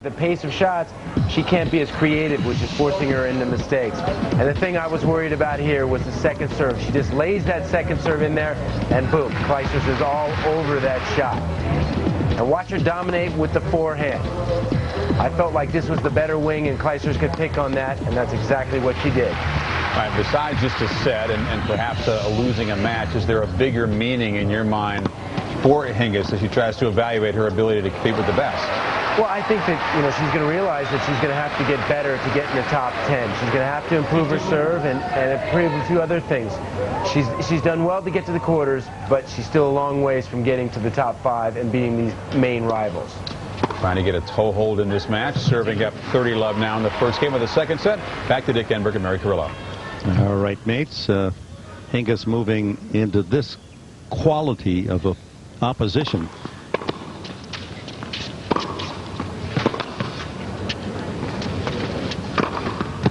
The pace of shots, she can't be as creative, which is forcing her into mistakes. And the thing I was worried about here was the second serve. She just lays that second serve in there, and boom, Clijsters is all over that shot. And watch her dominate with the forehand. I felt like this was the better wing, and Clijsters could pick on that, and that's exactly what she did. All right, besides just a set and perhaps losing a match, is there a bigger meaning in your mind for Hingis as she tries to evaluate her ability to compete with the best? Well, I think that, she's going to realize that she's going to have to get better to get in the top 10. She's going to have to improve her serve and improve a few other things. She's done well to get to the quarters, but she's still a long ways from getting to the top 5 and beating these main rivals. Trying to get a toehold in this match, serving up 30-love now in the first game of the second set. Back to Dick Enberg and Mary Carrillo. All right, mates. Hingis moving into this quality of opposition.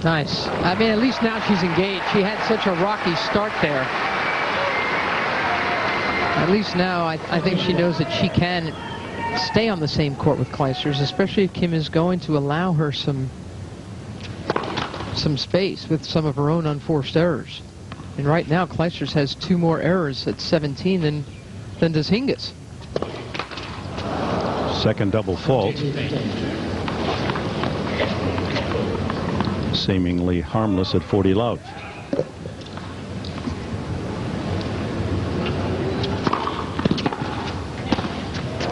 Nice. I mean, at least now she's engaged. She had such a rocky start there. At least now I think she knows that she can stay on the same court with Clijsters, especially if Kim is going to allow her some space with some of her own unforced errors. And right now Clijsters has 2 more errors at 17 than does Hingis. Second double fault. Seemingly harmless at 40 love.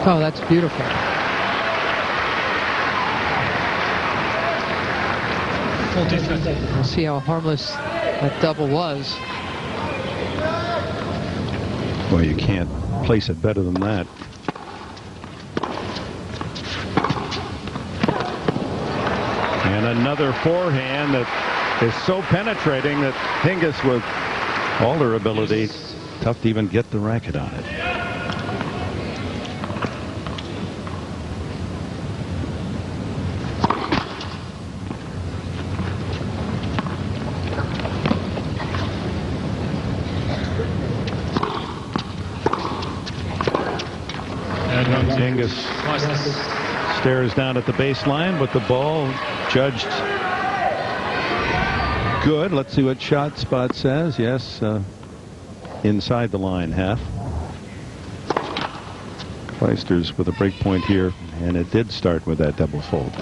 Oh, that's beautiful. We'll see how harmless that double was. Well, you can't place it better than that. And another forehand that is so penetrating that Hingis, with all her ability, tough to even get the racket on it. Hingis stares down at the baseline, but the ball judged good. Let's see what shot spot says. Yes, inside the line half. Clijsters with a break point here, and it did start with that double fault.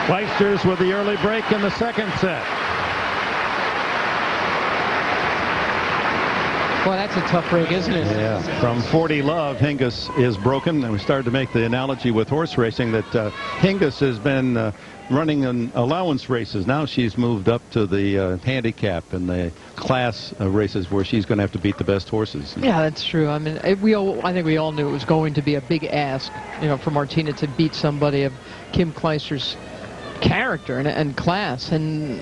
Clijsters with the early break in the second set. Well, that's a tough break, isn't it? Yeah. From 40 love, Hingis is broken. And we started to make the analogy with horse racing that Hingis has been running in allowance races. Now she's moved up to the handicap and the class races where she's going to have to beat the best horses. Yeah, that's true. I mean, I think we all knew it was going to be a big ask, for Martina to beat somebody of Kim Clijsters' character and class. And,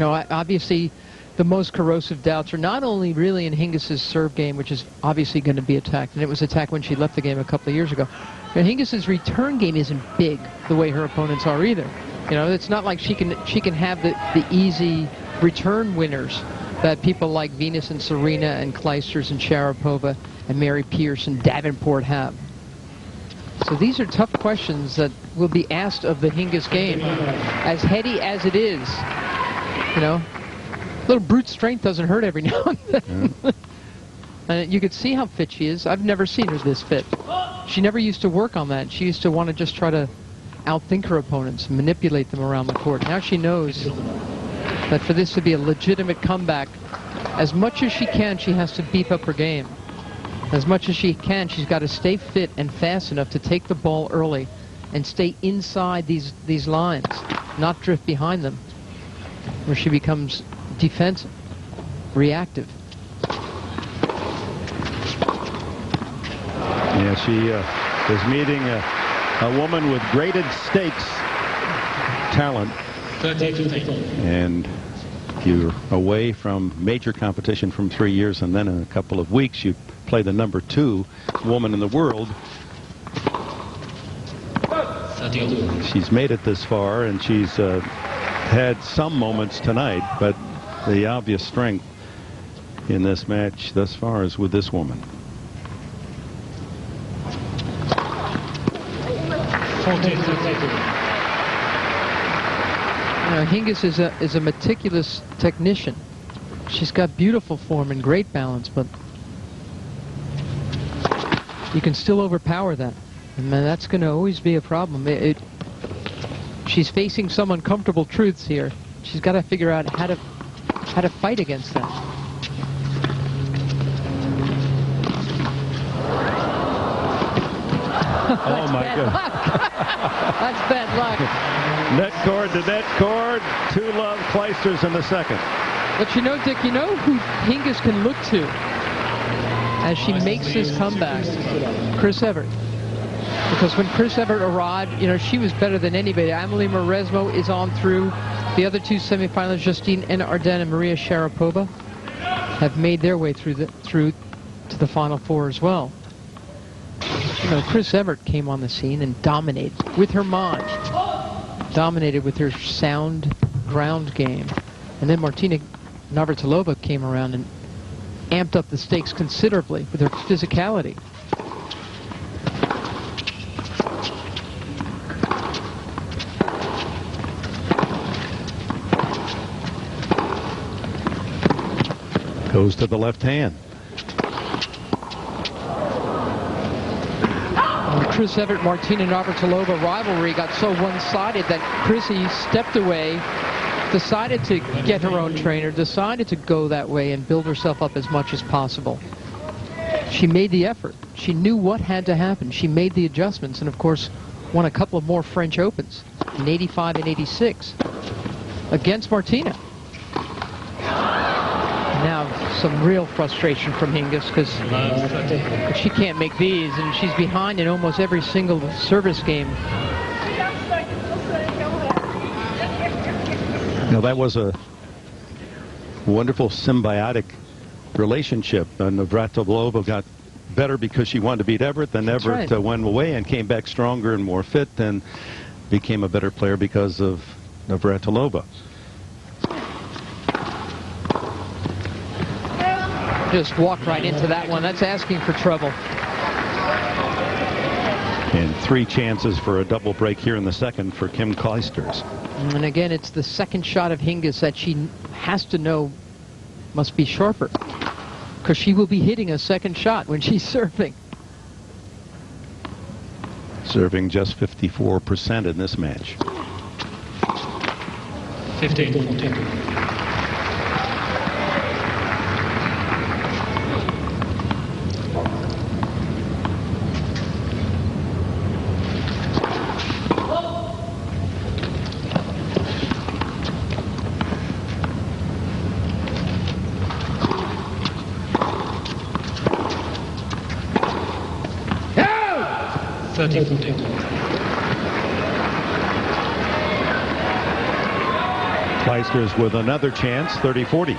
obviously the most corrosive doubts are not only really in Hingis' serve game, which is obviously going to be attacked, and it was attacked when she left the game a couple of years ago. But Hingis' return game isn't big the way her opponents are either. It's not like she can have the easy return winners that people like Venus and Serena and Clijsters and Sharapova and Mary Pierce and Davenport have. So these are tough questions that will be asked of the Hingis game. As heady as it is, a little brute strength doesn't hurt every now and then. Yeah. And you could see how fit she is. I've never seen her this fit. She never used to work on that. She used to want to just try to outthink her opponents, manipulate them around the court. Now she knows that for this to be a legitimate comeback, as much as she can, she has to beef up her game. As much as she can, she's got to stay fit and fast enough to take the ball early and stay inside these lines, not drift behind them, where she becomes defensive, reactive. Yeah, she is meeting a woman with graded stakes talent. And If you're away from major competition from 3 years and then in a couple of weeks you play the number 2 woman in the world. She's made it this far, and she's had some moments tonight, but the obvious strength in this match thus far is with this woman. Hingis is a meticulous technician. She's got beautiful form and great balance, but you can still overpower that, and that's going to always be a problem. She's facing some uncomfortable truths here. She's got to figure out how to fight against that. Oh my God. That's bad luck. Net cord to net cord. 2-love Clijsters in the second. But you know, Dick, you know who Hingis can look to as she makes this comeback? Chris Evert. Because when Chris Evert arrived, you know, she was better than anybody. Amelie Mauresmo is on through. The other 2 semifinalists, Justine Arden and Maria Sharapova, have made their way through to the Final Four as well. You know, Chris Evert came on the scene and dominated with her mind, dominated with her sound ground game. And then Martina Navratilova came around and amped up the stakes considerably with her physicality. Goes to the left hand. Chris Evert, Martina Navratilova rivalry got so one-sided that Chrissy stepped away, decided to get her own trainer, decided to go that way and build herself up as much as possible. She made the effort. She knew what had to happen. She made the adjustments and, of course, won a couple of more French Opens in 85 and 86 against Martina. Now some real frustration from Hingis because she can't make these, and she's behind in almost every single service game. Now that was a wonderful symbiotic relationship. Navratilova got better because she wanted to beat Everett. Then Everett went away and came back stronger and more fit, and became a better player because of Navratilova. Just walked right into that one. That's asking for trouble. And 3 chances for a double break here in the second for Kim Clijsters. And again, it's the second shot of Hingis that she has to know must be sharper, because she will be hitting a second shot when she's serving. Serving just 54% in this match. 15-14. Clijsters with another chance, 30-40.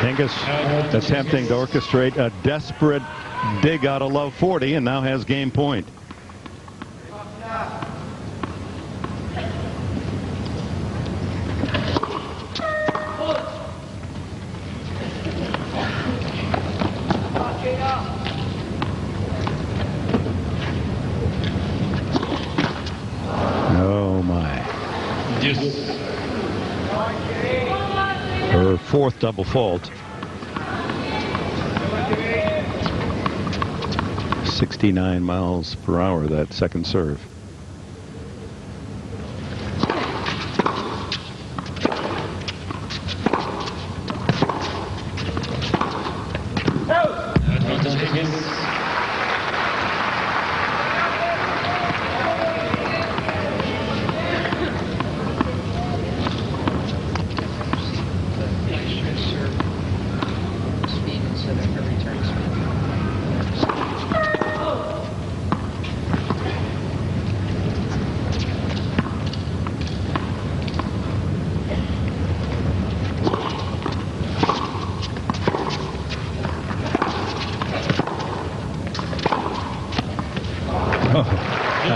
Hingis attempting to orchestrate a desperate dig out of love 40, and now has game point. Yes. Her fourth double fault. 69 miles per hour, that second serve.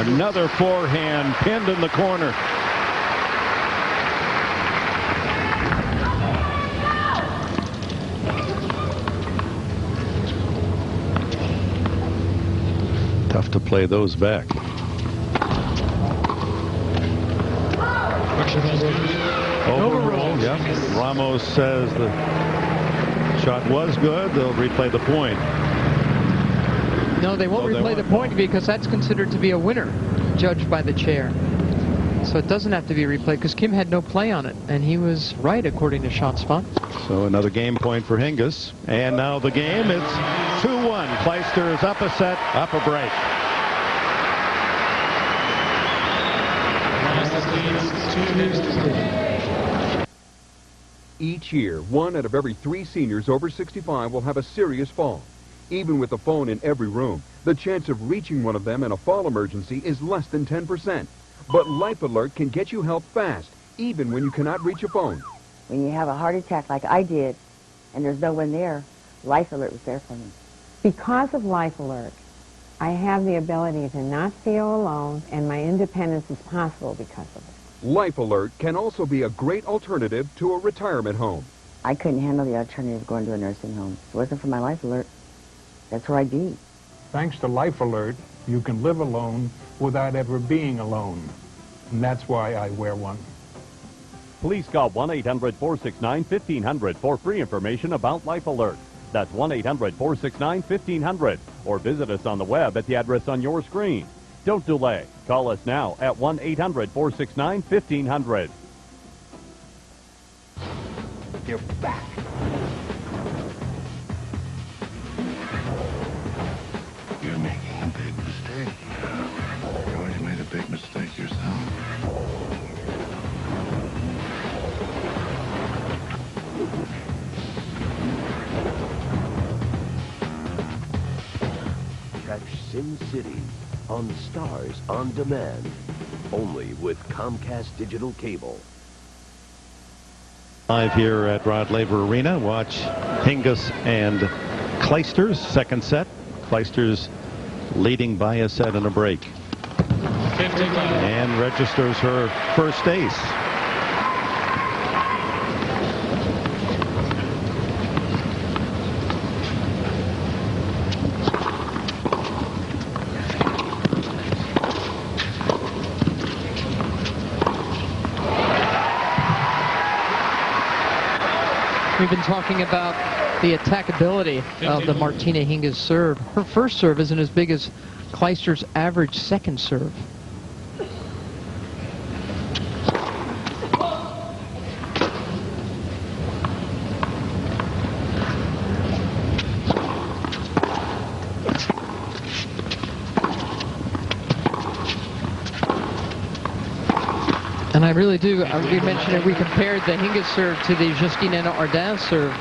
Another forehand pinned in the corner. Tough to play those back. Overruled. Yeah. Ramos says the shot was good. They'll replay the point. No, they won't replay the point because that's considered to be a winner, judged by the chair. So it doesn't have to be replayed because Kim had no play on it, and he was right according to ShotSpot. So another game point for Hingis. And now the game, it's 2-1. Clijsters up a set, up a break. Each year, 1 out of every 3 seniors over 65 will have a serious fall. Even with a phone in every room, the chance of reaching one of them in a fall emergency is less than 10%. But Life Alert can get you help fast, even when you cannot reach a phone. When you have a heart attack like I did, and there's no one there, Life Alert was there for me. Because of Life Alert, I have the ability to not feel alone, and my independence is possible because of it. Life Alert can also be a great alternative to a retirement home. I couldn't handle the alternative of going to a nursing home. If it wasn't for my Life Alert, that's where I'd be. Thanks to Life Alert, you can live alone without ever being alone. And that's why I wear one. Please call 1-800-469-1500 for free information about Life Alert. That's 1-800-469-1500. Or visit us on the web at the address on your screen. Don't delay. Call us now at 1-800-469-1500. You're back. You're making a big mistake. You already made a big mistake yourself. Catch Sin City on Stars on Demand, only with Comcast Digital Cable. Live here at Rod Laver Arena. Watch Hingis and Clijsters, second set. Clijsters leading by a set and a break. And registers her first ace. We've been talking about the attackability of the Martina Hingis serve. Her first serve isn't as big as Clijsters' average second serve. And I really do. We mentioned it. We compared the Hingis serve to the Justina Ardaz serve.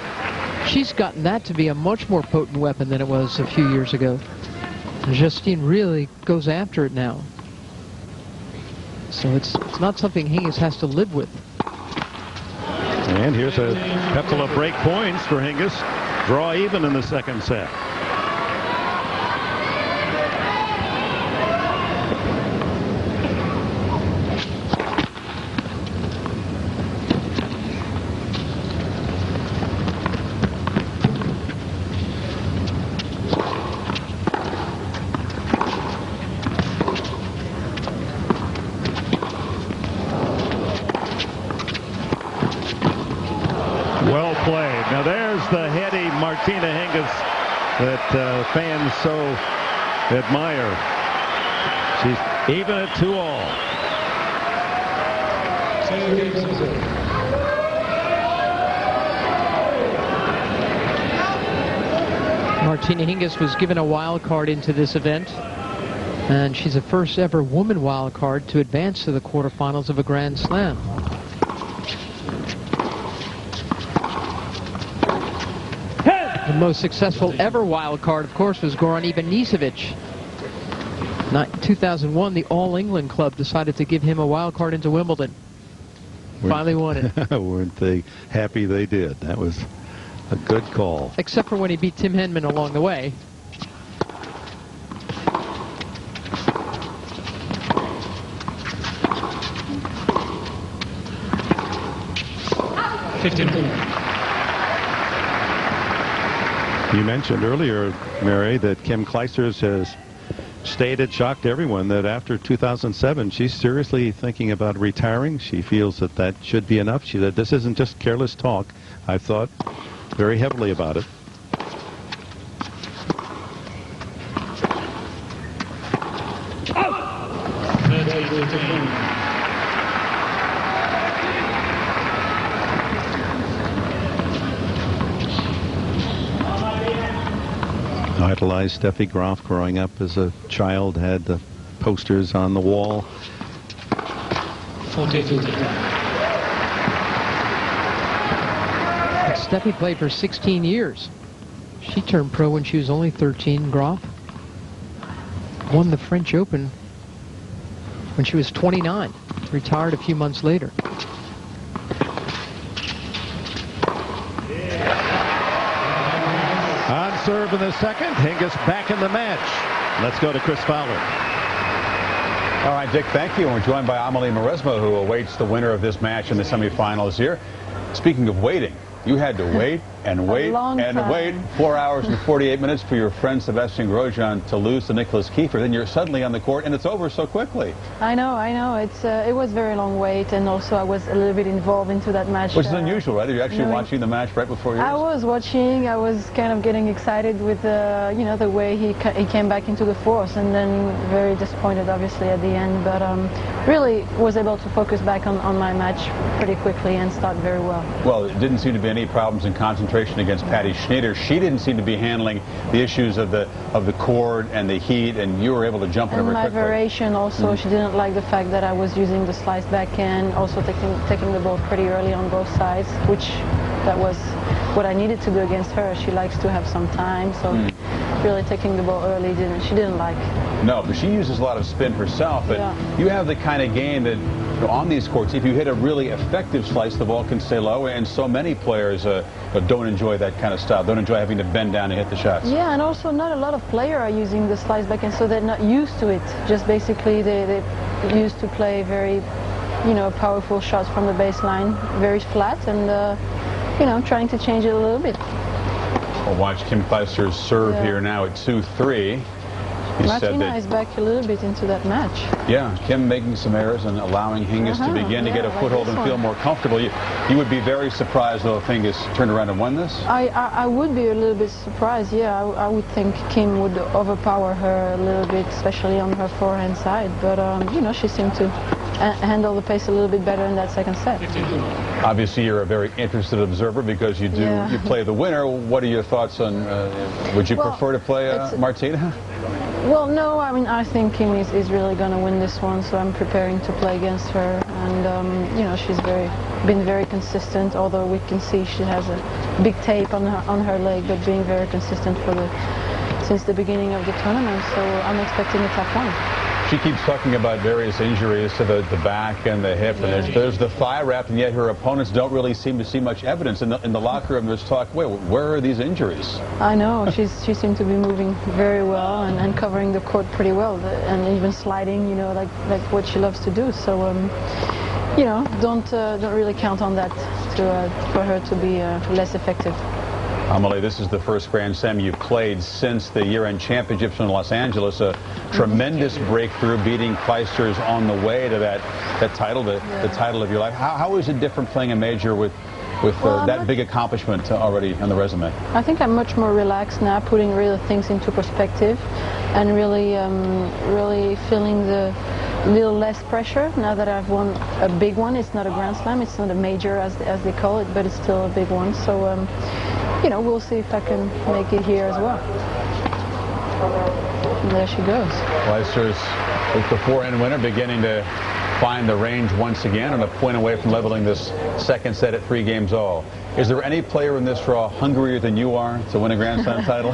She's gotten that to be a much more potent weapon than it was a few years ago. Justine really goes after it now. So it's not something Hingis has to live with. And here's a couple of break points for Hingis. Draw even in the second set. that fans so admire. She's even at 2-all. Martina Hingis was given a wild card into this event, and she's the first ever woman wild card to advance to the quarterfinals of a Grand Slam. The most successful ever wild card, of course, was Goran Ivanisevic. In 2001, the All England Club decided to give him a wild card into Wimbledon. Finally won it. Weren't they happy they did? That was a good call. Except for when he beat Tim Henman along the way. You mentioned earlier, Mary, that Kim Clijsters has stated, shocked everyone, that after 2007 she's seriously thinking about retiring. She feels that that should be enough. She said, this isn't just careless talk. I've thought very heavily about it. Idolized Steffi Graf growing up as a child, had the posters on the wall. Steffi played for 16 years. She turned pro when she was only 13, Graf. Won the French Open when she was 29. Retired a few months later. On serve in the second. Hingis back in the match. Let's go to Chris Fowler. All right, Dick, thank you. And we're joined by Amelie Mauresmo, who awaits the winner of this match in the semifinals here. Speaking of waiting, you had to wait and wait and wait 4 hours and 48 minutes for your friend Sebastian Grosjean to lose to Nicholas Kiefer. Then you're suddenly on the court and it's over so quickly. I know. It was a very long wait, and also I was a little bit involved into that match. Which is unusual, right? Are you actually watching the match right before yours? I was watching. I was kind of getting excited with the way he came back into the force, and then very disappointed obviously at the end, but really was able to focus back on my match pretty quickly and start very well. Well, it didn't seem to be any problems in concentration against Patty Schneider. She didn't seem to be handling the issues of the cord and the heat, and you were able to jump over quickly. And my variation also, she didn't like the fact that I was using the slice backhand, also taking the ball pretty early on both sides, which that was what I needed to do against her. She likes to have some time, so really taking the ball early she didn't like. No, but she uses a lot of spin herself, but you have the kind of game that on these courts, if you hit a really effective slice, the ball can stay low, and so many players don't enjoy that kind of style, don't enjoy having to bend down and hit the shots. Yeah, and also not a lot of players are using the slice backhand, so they're not used to it. Just basically they used to play very, powerful shots from the baseline, very flat, and trying to change it a little bit. We'll watch Kim Clijsters serve here now at 2-3. Martina is back a little bit into that match. Yeah, Kim making some errors and allowing Hingis to begin to get a foothold and feel more comfortable. You would be very surprised, though, if Hingis turned around and won this? I would be a little bit surprised, yeah. I would think Kim would overpower her a little bit, especially on her forehand side. But, she seemed to handle the pace a little bit better in that second set. Obviously, you're a very interested observer because you play the winner. What are your thoughts on, would you prefer to play Martina? Well, no, I think Kim is really going to win this one, so I'm preparing to play against her. And, she's been very consistent, although we can see she has a big tape on her leg, but being very consistent since the beginning of the tournament, so I'm expecting a tough one. She keeps talking about various injuries to the back and the hip, and there's the thigh wrap, and yet her opponents don't really seem to see much evidence. In the locker room, there's talk, wait, where are these injuries? I know. She seemed to be moving very well and covering the court pretty well, and even sliding, like what she loves to do. So, don't really count on that for her to be less effective. Amelie, this is the first Grand Slam you've played since the year-end championships in Los Angeles. A tremendous breakthrough, beating Clijsters on the way to that title, the title of your life. How is it different playing a major with with that big accomplishment already on the resume? I think I'm much more relaxed now, putting real things into perspective, and really, really feeling the little less pressure now that I've won a big one. It's not a Grand Slam, it's not a major as they call it, but it's still a big one. So, you know, we'll see if I can make it here as well. And there she goes. Clijsters with the forehand winner, beginning to find the range once again, and a point away from leveling this second set at 3 games all. Is there any player in this draw hungrier than you are to win a Grand Slam title?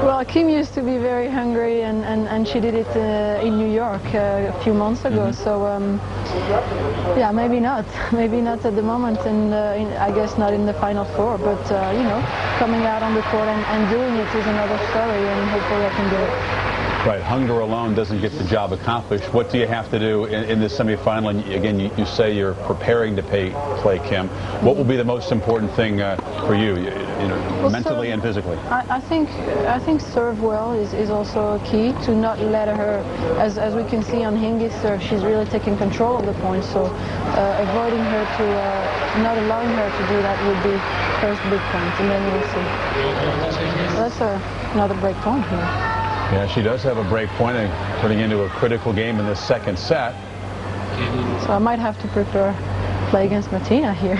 Well, Kim used to be very hungry, and she did it in New York a few months ago. So, yeah, maybe not. Maybe not at the moment, and I guess not in the Final Four. But, you know, coming out on the court and doing it is another story, and hopefully I can do it. Right, hunger alone doesn't get the job accomplished. What do you have to do in this semifinal? And again, you say you're preparing to play Kim. What will be the most important thing for you, well, mentally and physically? I think serve well is also a key, to not let her, as we can see on Hingis serve, she's really taking control of the points. So avoiding her to, not allowing her to do that would be first big point, and then we'll see. So that's another break point here. Yeah, she does have a break point, and turning into a critical game in the second set. So I might have to prepare play against Martina here.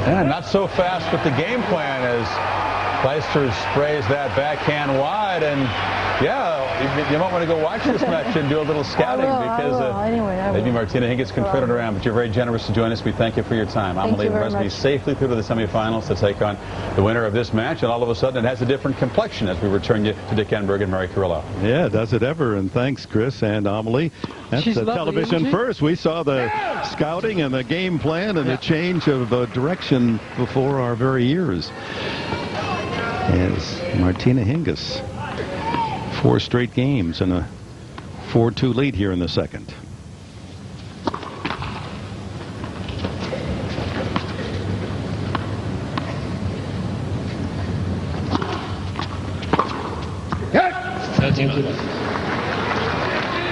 And not so fast with the game plan as Clijsters sprays that backhand wide, and yeah, you might want to go watch this match and do a little scouting, because maybe Martina Hingis can turn it around. But you're very generous to join us. We thank you for your time. Amelie Maresme safely through to the semifinals to take on the winner of this match, and all of a sudden it has a different complexion as we return you to Dick Enberg and Mary Carrillo. Yeah, does it ever? And thanks, Chris and Amelie. That's the television first. We saw the scouting and the game plan and the change of direction before our very ears. As Martina Hingis, 4 straight games and a 4-2 lead here in the second.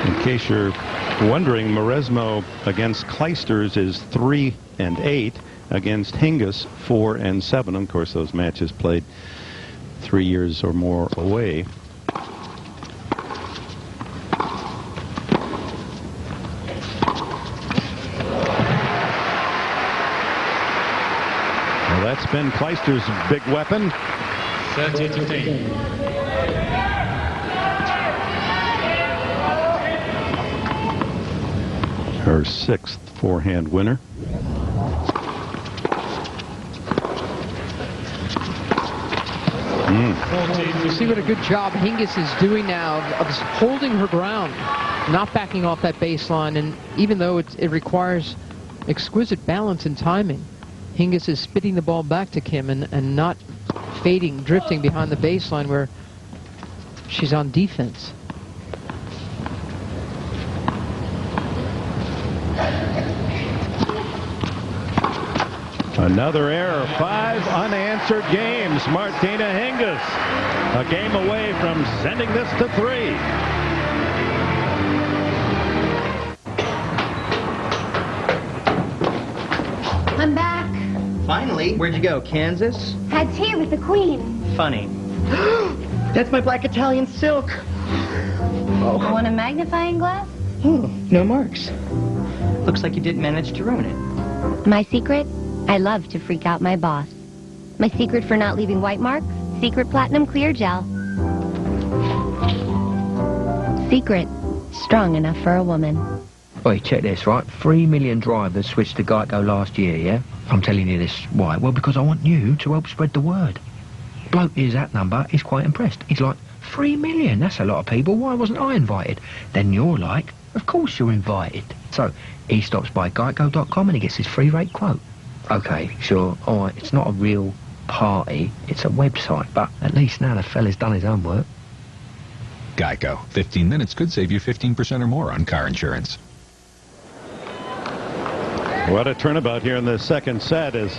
In case you're wondering, Maresmo against Clijsters is 3-8, against Hingis 4-7. Of course, those matches played 3 years or more away. Well, that's been Clijsters' big weapon. 30-15. Her 6th forehand winner. You see what a good job Hingis is doing now of holding her ground, not backing off that baseline. And even though it requires exquisite balance and timing, Hingis is spitting the ball back to Kim and not fading, drifting behind the baseline where she's on defense. Another error. 5 unanswered games. Martina Hingis a game away from sending this to 3. I'm back. Finally. Where'd you go? Kansas? Had tea with the Queen. Funny. That's my black Italian silk. Oh. Want a magnifying glass? Oh, no marks. Looks like you didn't manage to ruin it. My secret? I love to freak out my boss. My secret for not leaving white marks? Secret Platinum Clear Gel. Secret. Strong enough for a woman. Oi, check this, right? 3 million drivers switched to Geico last year, yeah? I'm telling you this. Why? Well, because I want you to help spread the word. Bloke hears that number, he's quite impressed. He's like, 3 million? That's a lot of people. Why wasn't I invited? Then you're like, of course you're invited. So, he stops by geico.com and he gets his free rate quote. Okay, sure, all right, it's not a real party, it's a website, but at least now the fella's done his own work. Geico. 15 minutes could save you 15% or more on car insurance. What a turnabout here in the second set as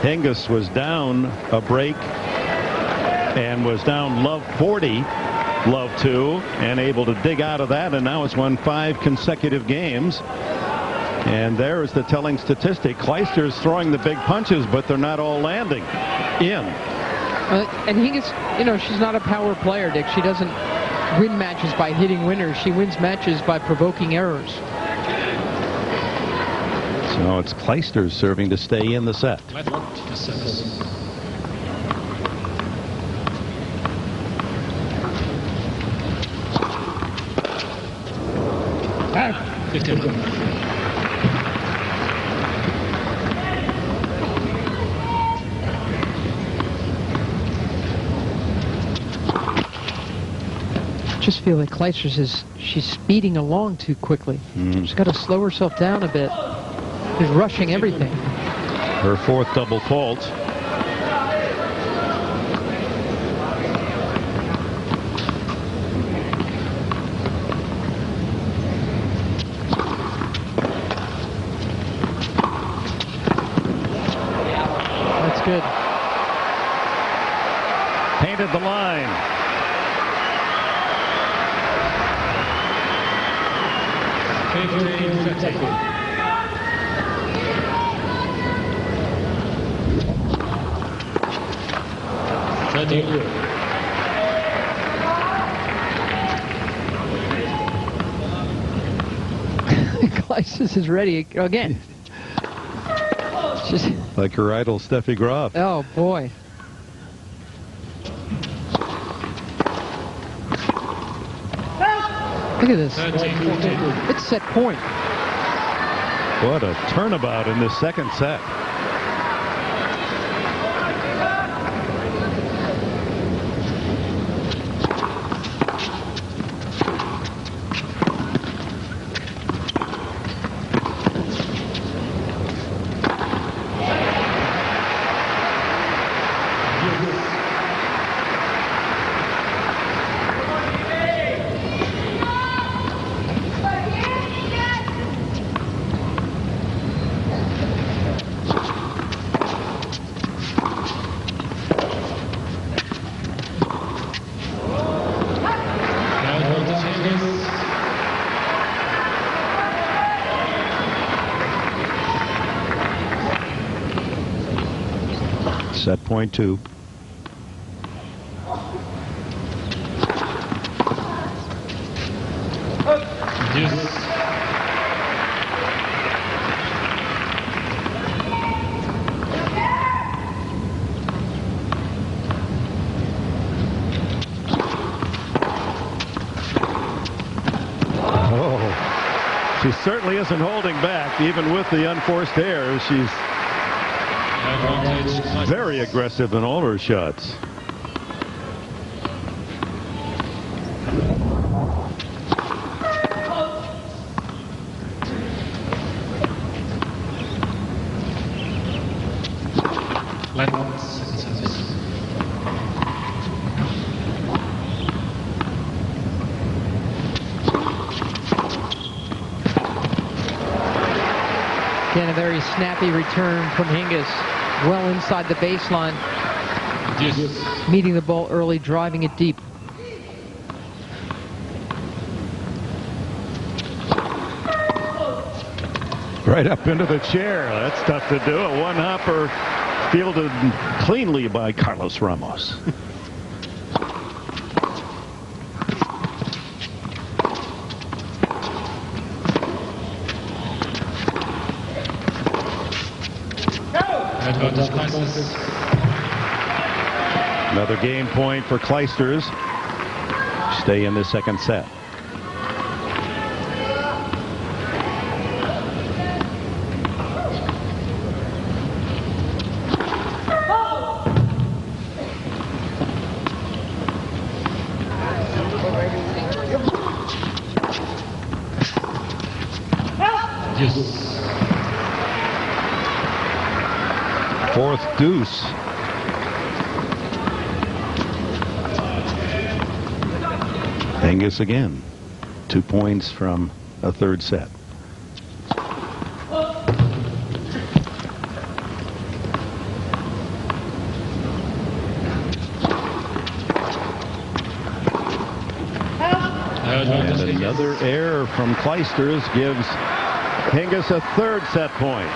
Hingis was down a break and was down love 40, love 2, and able to dig out of that, and now it's won 5 consecutive games. And there's the telling statistic. Clijsters throwing the big punches, but they're not all landing in. And Hingis, you know, she's not a power player, Dick. She doesn't win matches by hitting winners. She wins matches by provoking errors. So it's Clijsters serving to stay in the set. 15. Just feel like Clijsters she's speeding along too quickly. She's got to slow herself down a bit. She's rushing everything. Her fourth double fault. That's good. Painted the line. Clijsters is ready again. Just like her idol, Steffi Graf. Oh, boy. Look at this. It's set point. What a turnabout in the second set. Set point 2. Oh, she certainly isn't holding back, even with the unforced errors. She's very aggressive in all her shots. Again, a very snappy return from Hingis. Well inside the baseline. Meeting the ball early, driving it deep. Right up into the chair. That's tough to do. A one-hopper fielded cleanly by Carlos Ramos. Another game point for Clijsters. Stay in the second set. Fourth deuce. Hingis again. 2 points from a third set. And another error from Clijsters gives Hingis a third set point.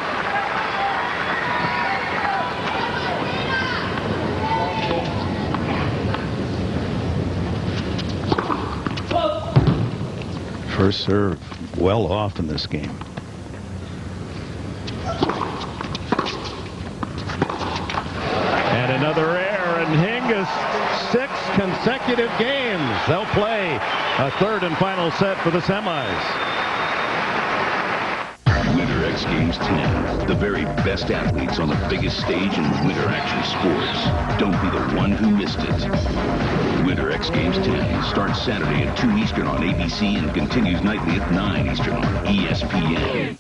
First serve well off in this game. And another error, and Hingis 6 consecutive games. They'll play a third and final set for the semis. Winter X Games 10. The very best athletes on the biggest stage in winter action sports. Don't be the one who missed it. Winter X Games 10 starts Saturday at 2 Eastern on ABC and continues nightly at 9 Eastern on ESPN.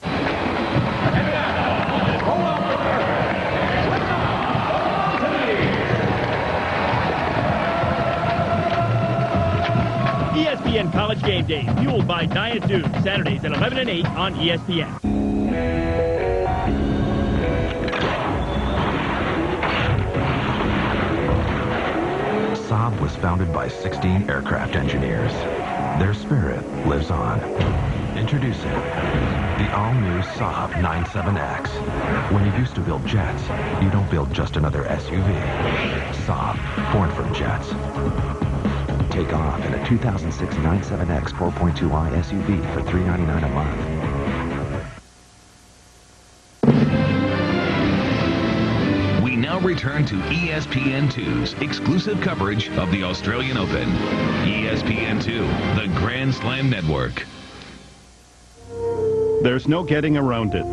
ESPN College Game Day, fueled by Diet Dew, Saturdays at 11 and 8 on ESPN. Saab was founded by 16 aircraft engineers. Their spirit lives on. Introducing the all-new Saab 97X. When you used to build jets, you don't build just another SUV. Saab, born from jets. Take off in a 2006 97X 4.2i SUV for $399 a month. We now return to ESPN2's exclusive coverage of the Australian Open. ESPN2, the Grand Slam Network. There's no getting around it.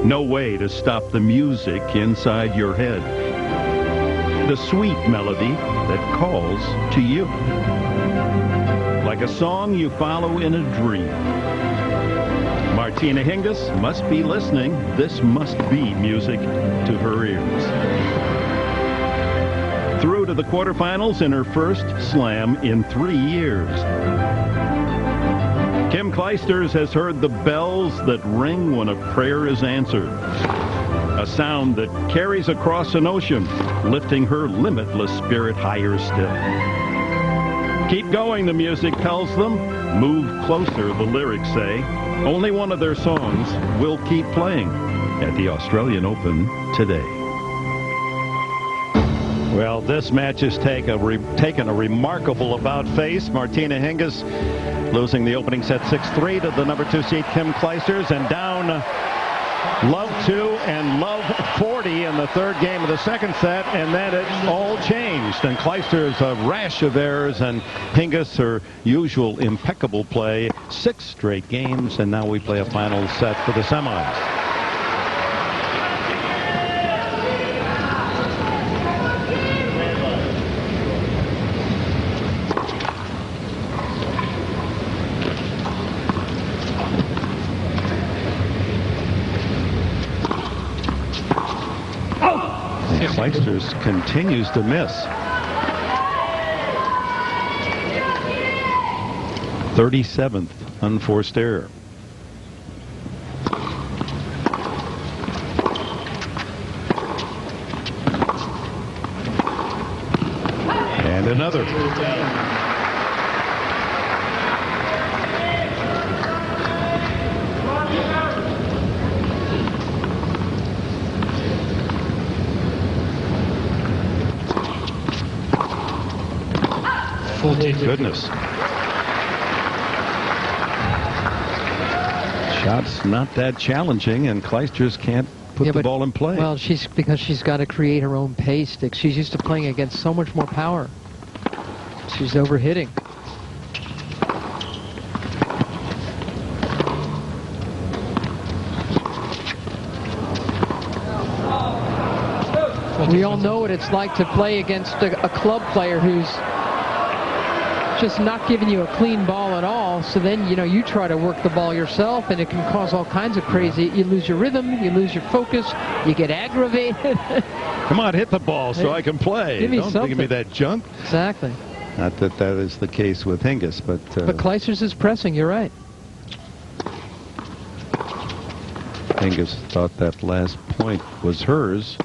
No way to stop the music inside your head. The sweet melody that calls to you. Like a song you follow in a dream. Martina Hingis must be listening. This must be music to her ears. Through to the quarterfinals in her first slam in 3 years. Kim Clijsters has heard the bells that ring when a prayer is answered. A sound that carries across an ocean, lifting her limitless spirit higher still. Keep going, the music tells them. Move closer, the lyrics say. Only one of their songs will keep playing at the Australian Open today. Well, this match has taken a remarkable about-face. Martina Hingis losing the opening set 6-3 to the number 2 seed Kim Clijsters, and down love 2 and love 40 in the third game of the second set, and then it all changed. And Clijsters a rash of errors, and Hingis her usual impeccable play. 6 straight games, and now we play a final set for the semis. Clijsters continues to miss. 37th unforced error. And another. Goodness. Shots not that challenging, and Clijsters can't put the ball in play. Well, because she's got to create her own pace. She's used to playing against so much more power. She's overhitting. We all know what it's like to play against a club player who's just not giving you a clean ball at all. So then, you try to work the ball yourself, and it can cause all kinds of crazy. You lose your rhythm, you lose your focus, you get aggravated. Come on, hit the ball so I can play. Don't give me that junk. Exactly. Not that that is the case with Hingis, but Clijsters is pressing. You're right. Hingis thought that last point was hers,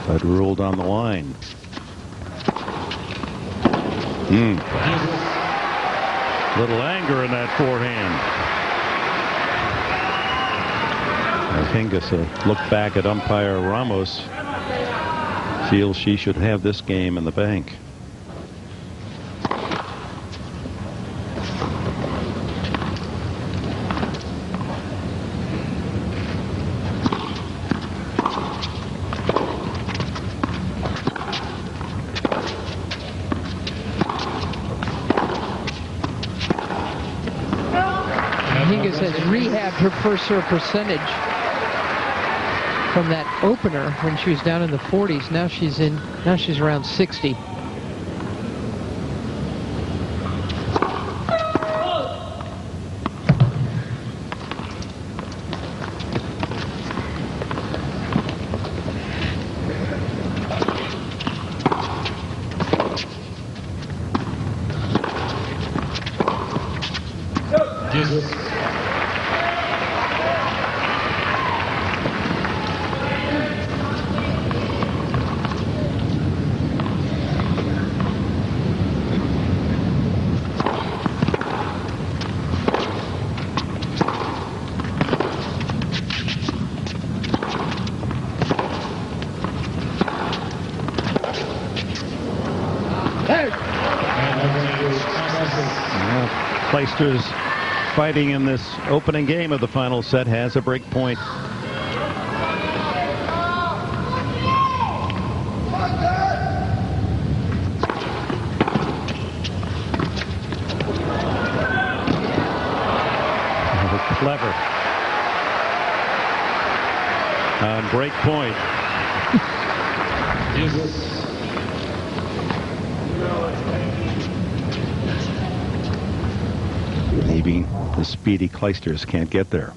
but ruled on the line. Little anger in that forehand. Hingis looked back at umpire Ramos. Feels she should have this game in the bank. Hingis has rehabbed her first serve percentage from that opener when she was down in the 40s. Now she's around 60. Clijsters fighting in this opening game of the final set has a break point. Clever on break point. Maybe the speedy Clijsters can't get there.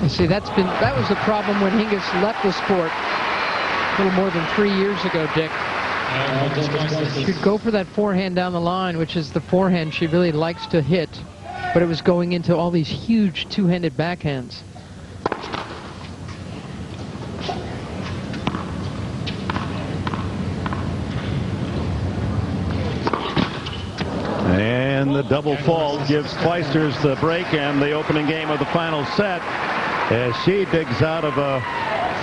See, that was the problem when Hingis left the sport a little more than 3 years ago, Dick. She'd go for that forehand down the line, which is the forehand she really likes to hit, but it was going into all these huge two-handed backhands. And the double fault gives Clijsters the break and the opening game of the final set as she digs out of a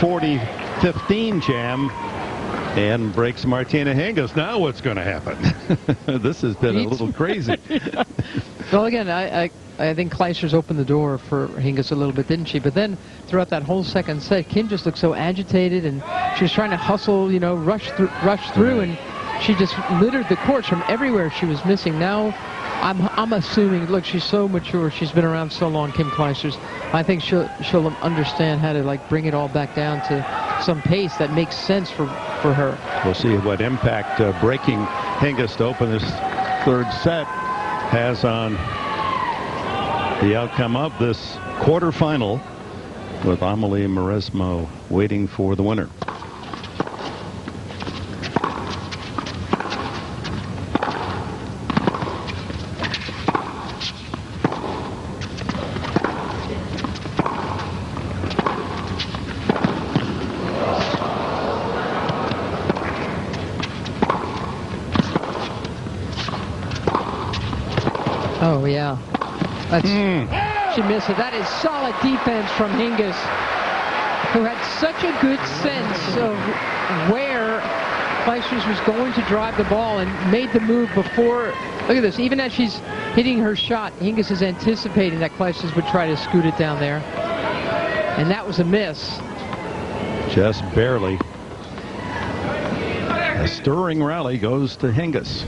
40-15 jam and breaks Martina Hingis. Now what's going to happen? This has been a little crazy. Yeah. Well, again, I think Clijsters opened the door for Hingis a little bit, didn't she? But then throughout that whole second set, Kim just looked so agitated, and she was trying to hustle, you know, rush through, and she just littered the courts from everywhere she was missing. Now, I'm assuming, look, she's so mature. She's been around so long, Kim Clijsters. I think she'll understand how to, like, bring it all back down to some pace that makes sense for her. We'll see what impact breaking Hingis to open this third set has on the outcome of this quarterfinal, with Amelie Mauresmo waiting for the winner. Oh, yeah. She missed it. That is solid defense from Hingis, who had such a good sense of where Clijsters was going to drive the ball and made the move before. Look at this. Even as she's hitting her shot, Hingis is anticipating that Clijsters would try to scoot it down there. And that was a miss. Just barely. A stirring rally goes to Hingis.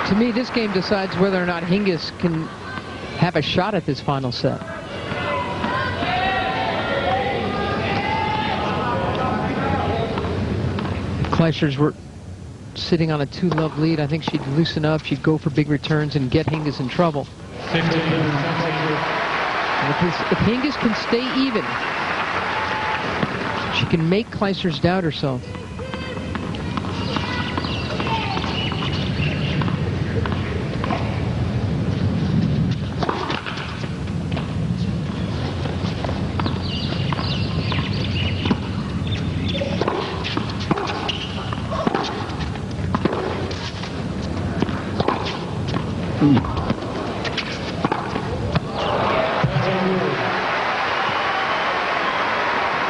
To me, this game decides whether or not Hingis can have a shot at this final set. Clijsters were sitting on a 2-love lead. I think she'd loosen up. She'd go for big returns and get Hingis in trouble. If Hingis can stay even, she can make Clijsters doubt herself.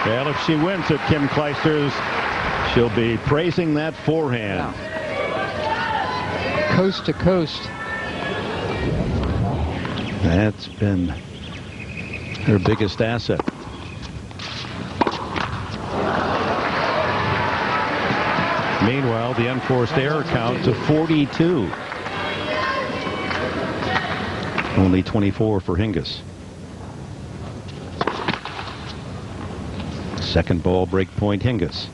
Well, if she wins at Kim Clijsters, she'll be praising that forehand. Wow. Coast to coast. That's been her biggest asset. Meanwhile, the unforced error count to 42. Only 24 for Hingis. Second ball, break point, Hingis.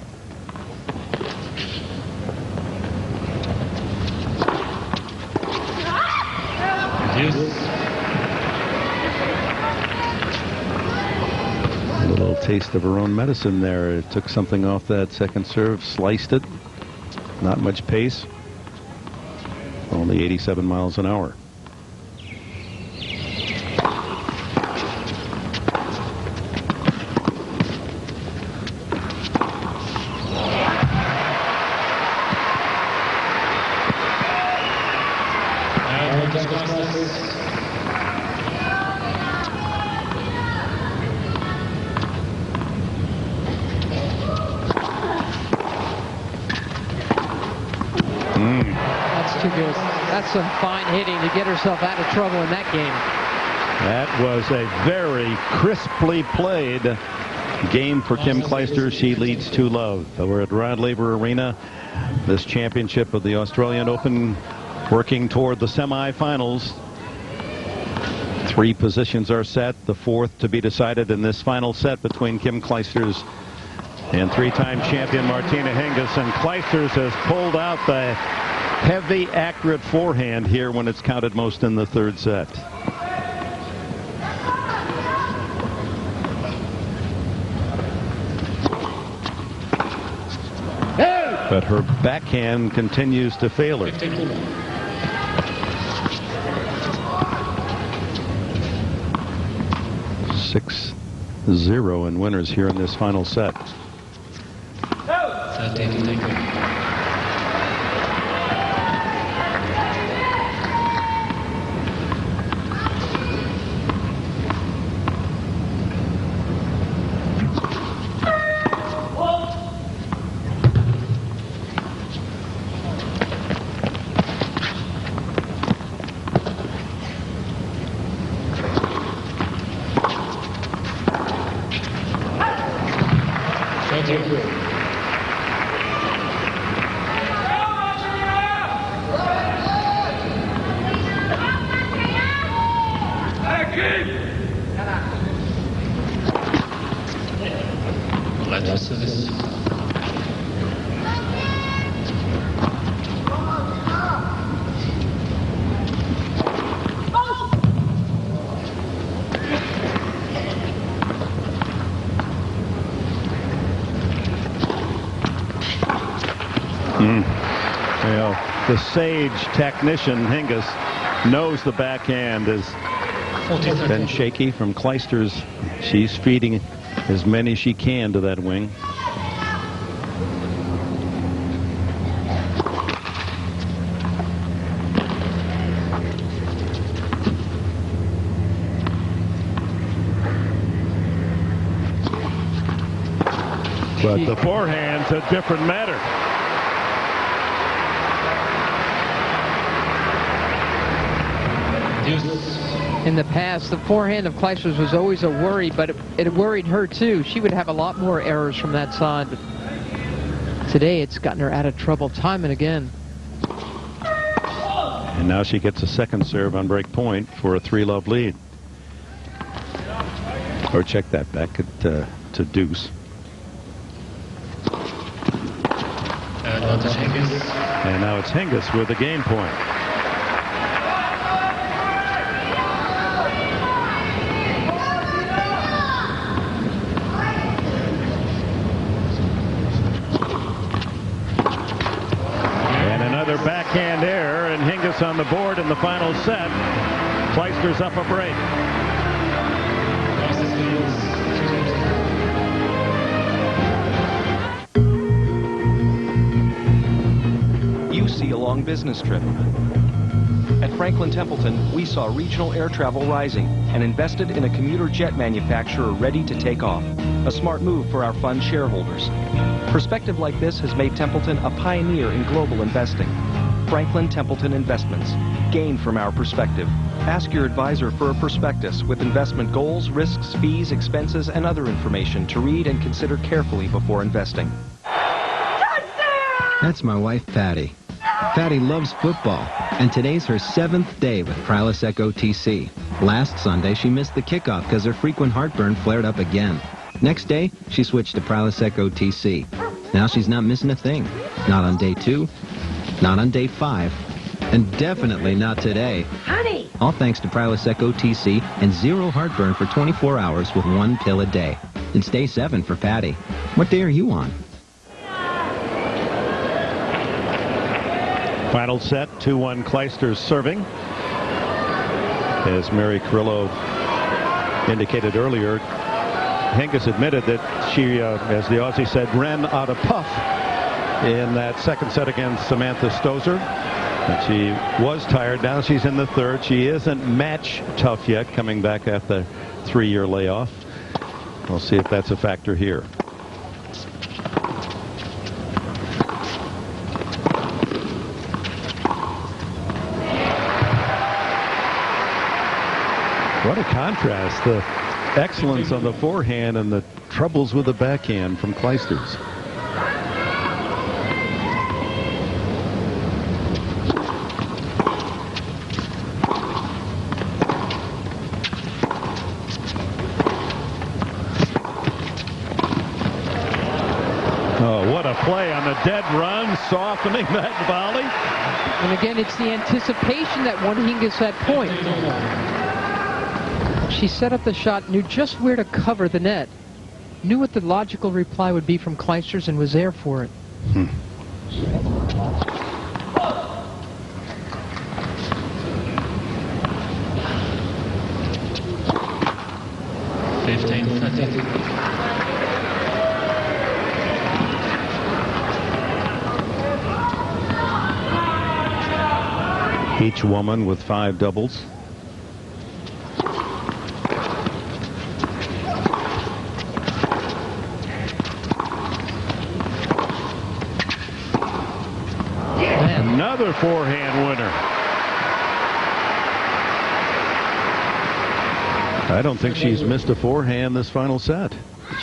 A little taste of her own medicine there. It took something off that second serve, sliced it. Not much pace. Only 87 miles an hour. That's too good. That's some fine hitting to get herself out of trouble in that game. That was a very crisply played game for Kim Clijsters. She leads 2-love. We're at Rod Laver Arena. This championship of the Australian Open, working toward the semifinals. 3 positions are set. The 4th to be decided in this final set between Kim Clijsters and 3-time champion Martina Hingis. And Clijsters has pulled out the heavy, accurate forehand here when it's counted most in the 3rd set. But her backhand continues to fail her. 6-0 in winners here in this final set. Well, the sage technician Hingis knows the backhand has been shaky from Clijsters. She's feeding as many as she can to that wing. But the forehand's a different matter. In the past, the forehand of Clijsters was always a worry, but it worried her too. She would have a lot more errors from that side. But today, it's gotten her out of trouble time and again. And now she gets a second serve on break point for a 3-love lead. Or check that back at to deuce. And now it's Hingis with the game point. backhand error, and Hingis on the board in the final set. Clijsters up a break. You see a long business trip. At Franklin Templeton, we saw regional air travel rising and invested in a commuter jet manufacturer ready to take off. A smart move for our fund shareholders. Perspective like this has made Templeton a pioneer in global investing. Franklin Templeton Investments. Gain from our perspective. Ask your advisor for a prospectus with investment goals, risks, fees, expenses, and other information to read and consider carefully before investing. That's my wife, Patty. Patty loves football, and today's her 7th day with Prilosec OTC. Last Sunday, she missed the kickoff because her frequent heartburn flared up again. Next day, she switched to Prilosec OTC. Now she's not missing a thing. Not on day 2, not on day 5, and definitely not today. Honey! All thanks to Prilosec OTC and zero heartburn for 24 hours with 1 pill a day. It's day 7 for Patty. What day are you on? Final set, 2-1 Clijsters serving. As Mary Carrillo indicated earlier, Hingis admitted that she, as the Aussie said, ran out of puff in that second set against Samantha Stosur. And she was tired. Now she's in the third. She isn't match tough yet, coming back after the 3-year layoff. We'll see if that's a factor here. What a contrast. The excellence on the forehand and the troubles with the backhand from Clijsters. Oh, what a play on the dead run, softening that volley. And again, it's the anticipation that won Hingis that point. She set up the shot, knew just where to cover the net, knew what the logical reply would be from Clijsters, and was there for it. 15-30. Each woman with 5 doubles. Another forehand winner. I don't think she's missed a forehand this final set.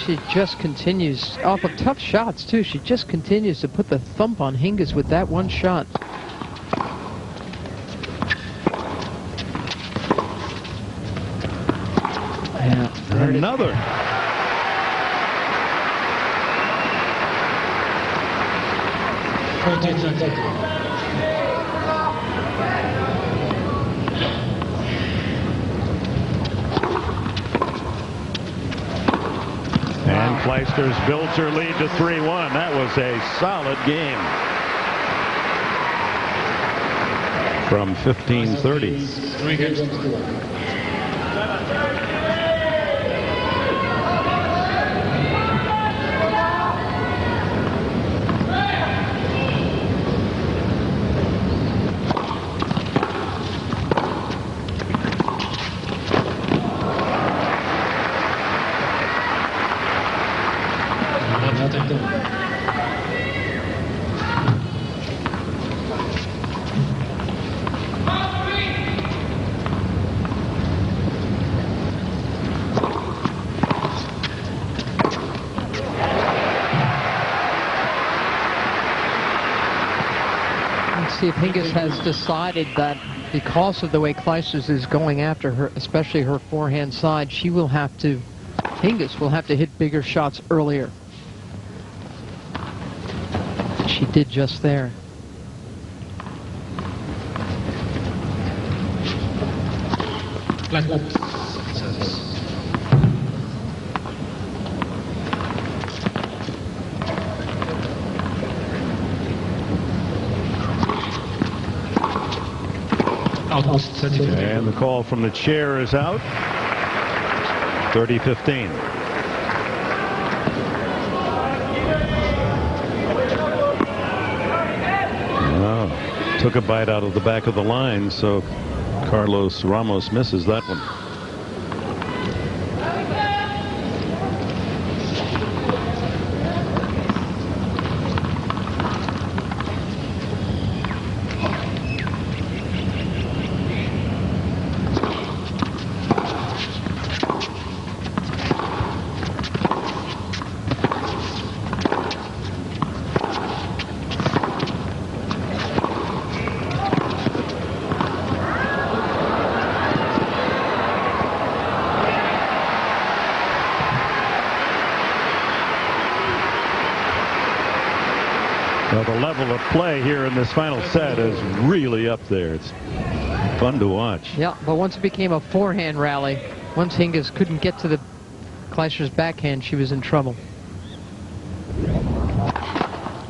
She just continues, off of tough shots too, she just continues to put the thump on Hingis with that one shot. Yeah, another. And Clijsters builds her lead to 3-1. That was a solid game from 15-30. See if Hingis has decided that because of the way Clijsters is going after her, especially her forehand side, she will have to, Hingis will have to hit bigger shots earlier. She did just there. And the call from the chair is out. 30-15. Oh, took a bite out of the back of the line, so Carlos Ramos misses that one. Well, the level of play here in this final set is really up there. It's fun to watch. Yeah, but once it became a forehand rally, once Hingis couldn't get to the Clijsters' backhand, she was in trouble.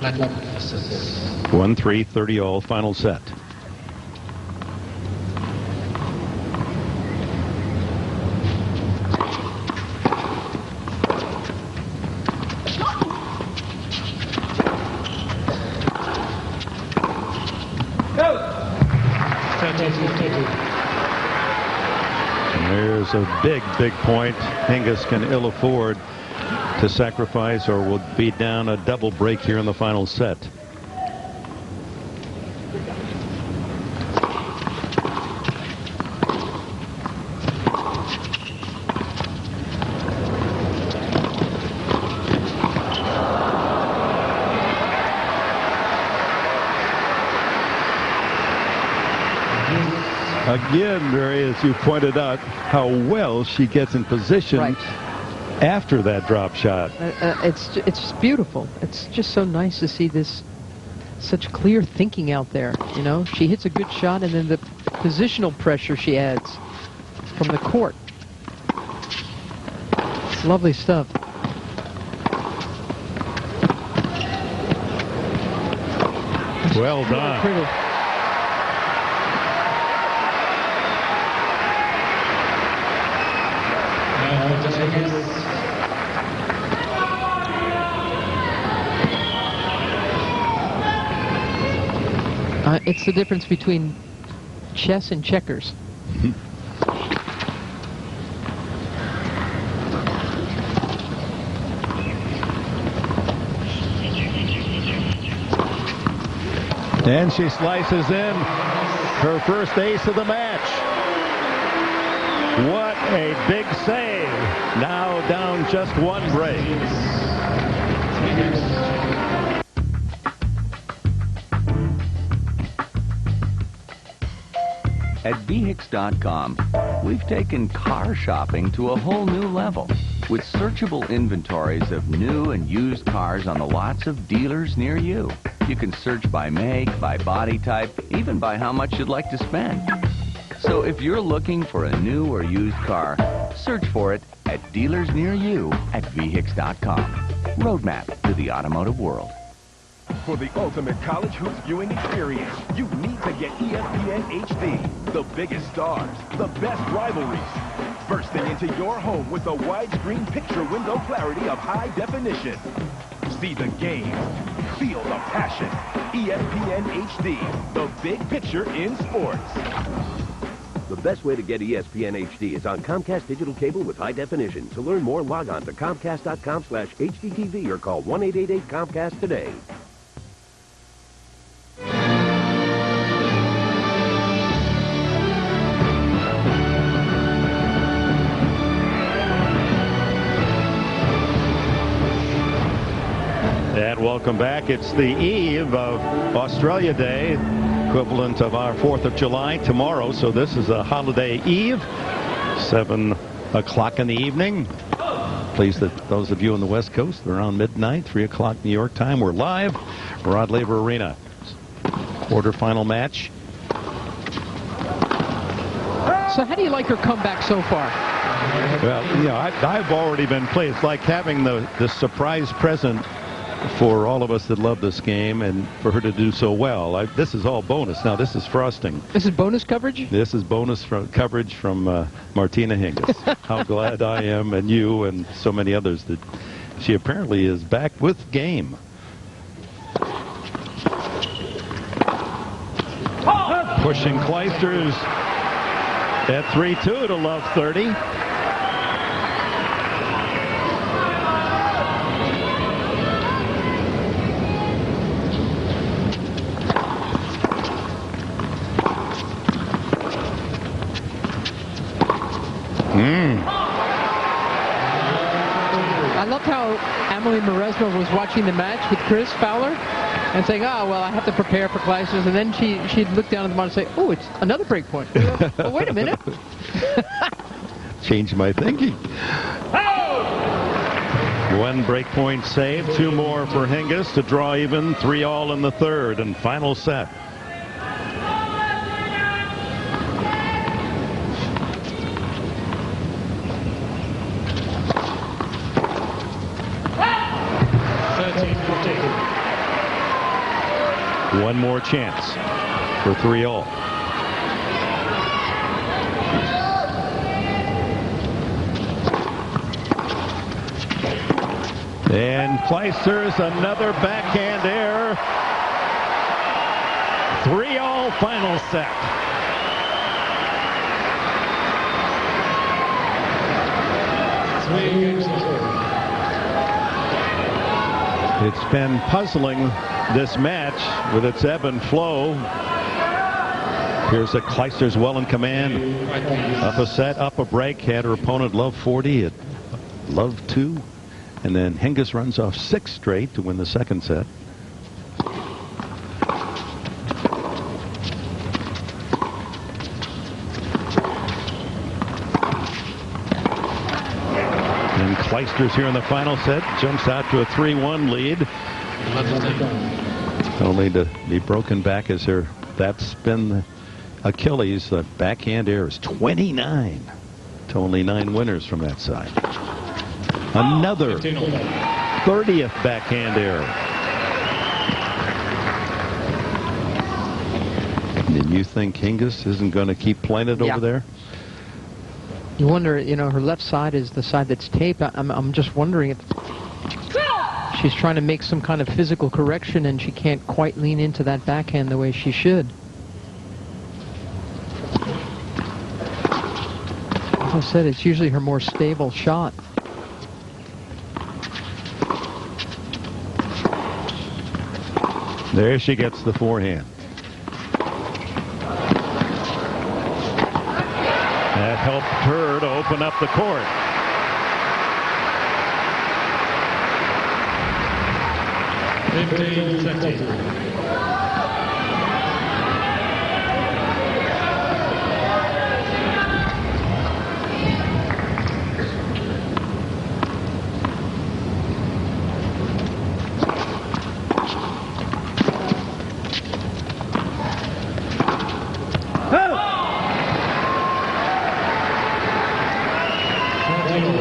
1-3, 30-all, final set. There's a big point Hingis can ill afford to sacrifice, or will be down a double break here in the final set. Again, Mary, as you pointed out, how well she gets in position after that drop shot. It's beautiful. It's just so nice to see this, such clear thinking out there. You know, she hits a good shot, and then the positional pressure she adds from the court. It's lovely stuff. Well done. Pretty. It's the difference between chess and checkers. And she slices in her first ace of the match. What a big save. Now down just one break. At VHIX.com, we've taken car shopping to a whole new level with searchable inventories of new and used cars on the lots of dealers near you. You can search by make, by body type, even by how much you'd like to spend. So if you're looking for a new or used car, search for it at dealers near you at VHIX.com. Roadmap to the automotive world. For the ultimate college hoops viewing experience, you need to get ESPN HD. The biggest stars, the best rivalries. Bursting into your home with the widescreen picture window clarity of high definition. See the game. Feel the passion. ESPN HD, the big picture in sports. The best way to get ESPN HD is on Comcast Digital Cable with high definition. To learn more, log on to Comcast.com/HDTV or call 1-888-COMCAST today. And welcome back. It's the eve of Australia Day, equivalent of our 4th of July tomorrow. So this is a holiday eve, 7 o'clock in the evening. Pleased that those of you on the West Coast, around midnight, 3 o'clock New York time, we're live. Rod Laver Arena. Quarterfinal match. So how do you like her comeback so far? Well, you know, I've already been pleased. It's like having the surprise present for all of us that love this game and for her to do so well. This is all bonus. Now, this is frosting. This is bonus coverage? This is bonus coverage from Martina Hingis. How glad I am, and you and so many others, that she apparently is back with game. Pushing Clijsters at 3-2 to love 30. I loved how Emily Maresma was watching the match with Chris Fowler and saying, oh, well, I have to prepare for Clijsters. And then she'd look down at the monitor and say, oh, it's another break point. Oh, wait a minute. Changed my thinking. One break point saved, 2 more for Hingis to draw even, 3-all in the third and final set. One more chance for 3-all. And Clijsters, another backhand error. 3-all final set. It's been puzzling, this match, with its ebb and flow. Here's a Clijsters well in command. Up a set, up a break. Had her opponent love 40 at love 2. And then Hingis runs off 6 straight to win the second set. And Clijsters here in the final set jumps out to a 3-1 lead. Only to be broken back as that's been Achilles. The backhand errors 29 to only 9 winners from that side. Another 30th backhand error. And you think Hingis isn't going to keep playing it over there? You wonder, her left side is the side that's taped. I'm just wondering if she's trying to make some kind of physical correction and she can't quite lean into that backhand the way she should. As I said, it's usually her more stable shot. There she gets the forehand. That helped her to open up the court.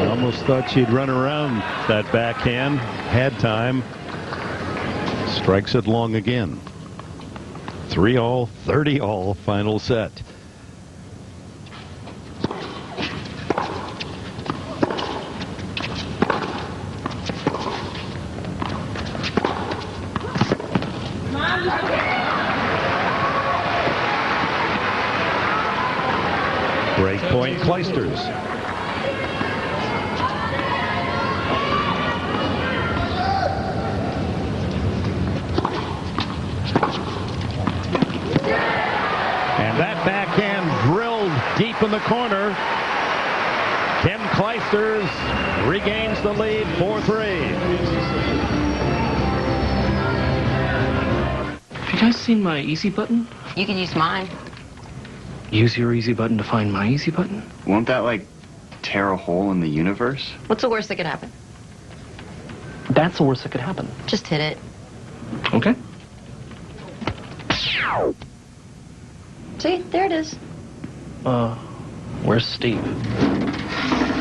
Almost thought she'd run around that backhand. Had time. Strikes it long again. 3-all, 30-all final set. Break point, Clijsters. Deep in the corner. Kim Clijsters regains the lead 4-3. Have you guys seen my easy button? You can use mine. Use your easy button to find my easy button? Won't that, like, tear a hole in the universe? What's the worst that could happen? That's the worst that could happen. Just hit it. Okay. See, there it is. Where's Steve?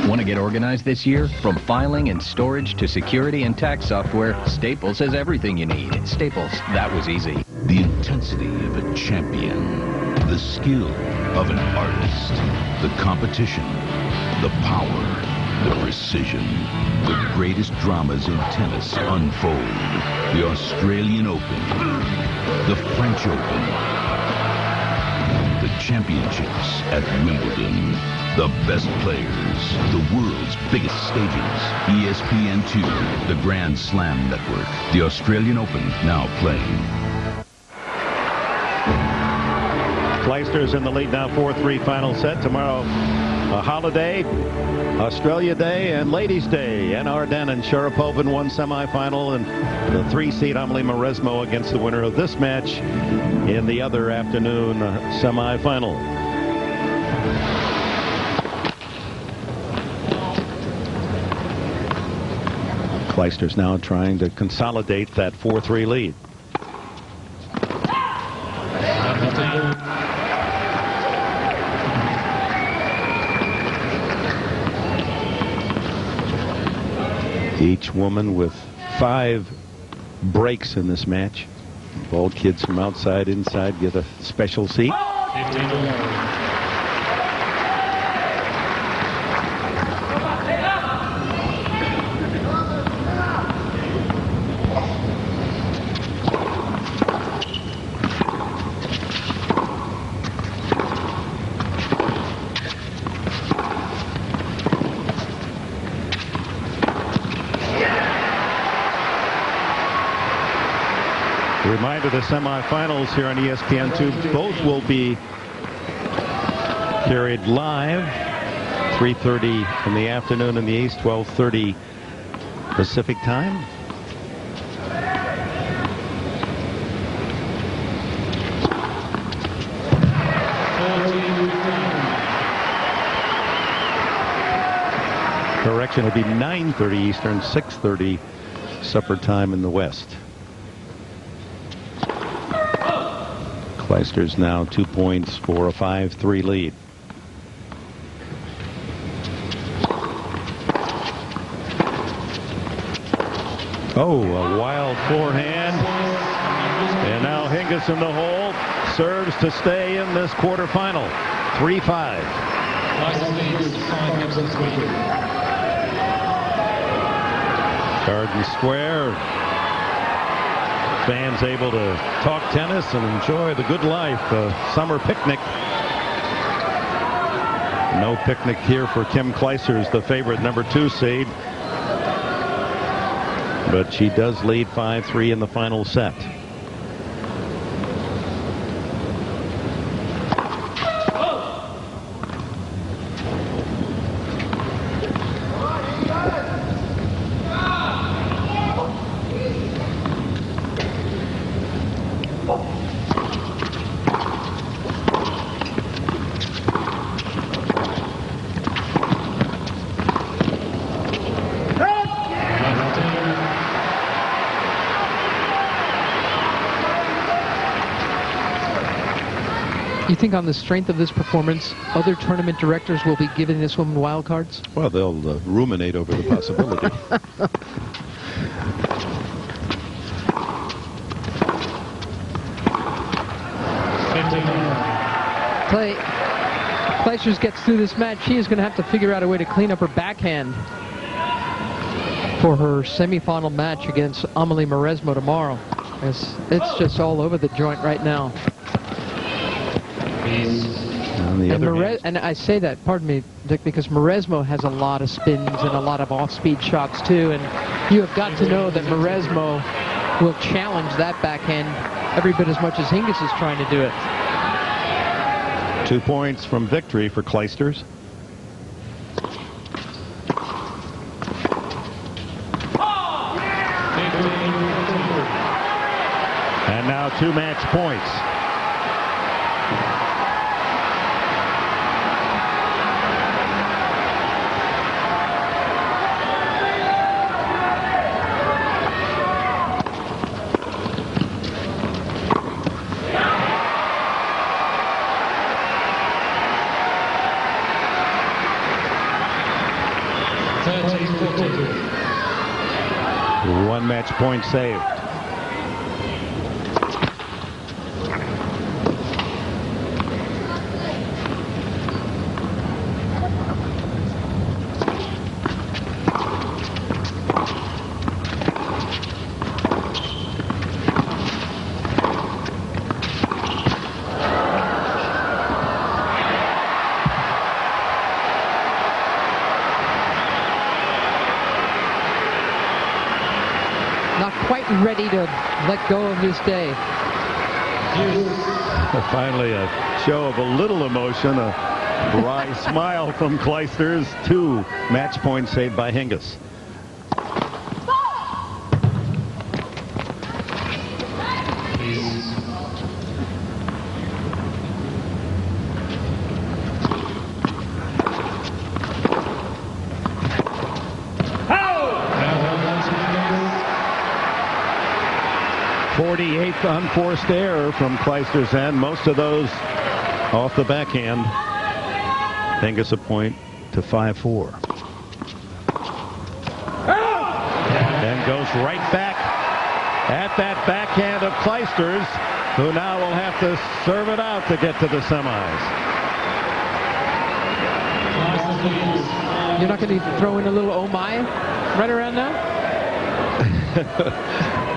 Want to get organized this year? From filing and storage to security and tax software, Staples has everything you need. Staples, that was easy. The intensity of a champion, the skill of an artist, the competition, the power, the precision. The greatest dramas in tennis unfold. The Australian Open, the French Open, the championships at Wimbledon. The best players, the world's biggest stages. ESPN2, the Grand Slam Network. The Australian Open, now playing. Clijsters in the lead now, 4-3 final set. Tomorrow, a holiday, Australia Day and Ladies Day. And Arden and Sharapova in one semifinal, and the 3-seed Amelie Mauresmo against the winner of this match in the other afternoon semifinal. Clijsters now trying to consolidate that 4-3 lead. Each woman with 5 breaks in this match. All kids from outside, inside get a special seat. Reminder, the semifinals here on ESPN2, both will be carried live, 3:30 in the afternoon in the East, 12:30 Pacific time. Correction, it'll be 9:30 Eastern, 6:30 supper time in the West. Clijsters now 2 points for a 5-3 lead. Oh, a wild forehand. And now Hingis in the hole. Serves to stay in this quarterfinal. 3-5. Garden Square. Fans able to talk tennis and enjoy the good life. Summer picnic. No picnic here for Kim Clijsters, the favorite #2 seed. But she does lead 5-3 in the final set. You think on the strength of this performance, other tournament directors will be giving this woman wild cards? Well, they'll ruminate over the possibility. Clijsters gets through this match. She is going to have to figure out a way to clean up her backhand for her semifinal match against Amelie Mauresmo tomorrow. It's just all over the joint right now. And I say that, pardon me, Dick, because Mauresmo has a lot of spins and a lot of off-speed shots too, and you have got to know that Mauresmo will challenge that backhand every bit as much as Hingis is trying to do it. 2 points from victory for Clijsters. And now 2 match points. One match point saved. Not quite ready to let go of this day. Finally, a show of a little emotion, a dry smile from Clijsters. 2 match points saved by Hingis. Eighth unforced error from Clijsters' end. Most of those off the backhand. Hingis a point to 5-4. And goes right back at that backhand of Clijsters, who now will have to serve it out to get to the semis. You're not going to throw in a little oh my right around now?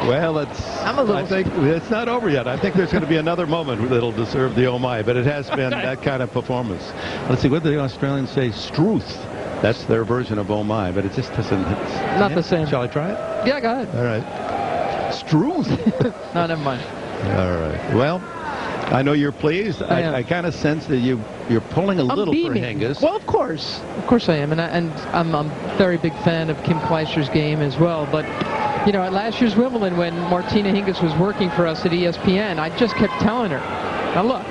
Well, I think it's not over yet. I think there's going to be another moment that'll deserve the oh my, but it has been that kind of performance. Let's see, what do the Australians say? Struth. That's their version of oh my, but it just doesn't. Not the same. Shall I try it? Yeah, go ahead. All right. Struth. No, never mind. All right. Well, I know you're pleased. I kind of sense that you're pulling a little for Hingis. Well, of course I am, and I'm a very big fan of Kim Clijsters' game as well, but. You know, at last year's Wimbledon, when Martina Hingis was working for us at ESPN, I just kept telling her, now look,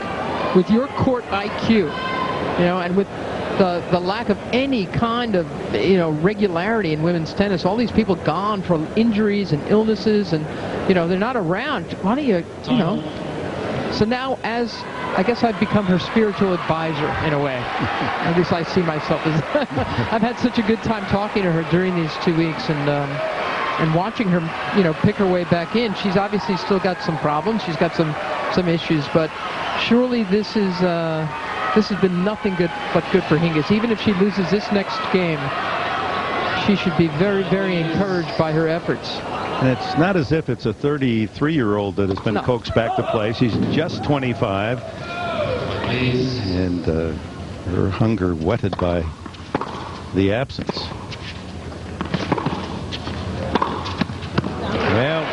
with your court IQ, you know, and with the lack of any kind of, you know, regularity in women's tennis, all these people gone for injuries and illnesses, and, you know, they're not around. Why don't you know? So now, I guess I've become her spiritual advisor in a way. At least I see myself as. I've had such a good time talking to her during these 2 weeks, and watching her, you know, pick her way back in. She's obviously still got some problems. She's got some issues, but surely this has been nothing but good for Hingis. Even if she loses this next game, she should be very, very encouraged by her efforts. And it's not as if it's a 33-year-old that has been coaxed back to play. She's just 25, and her hunger whetted by the absence. Well,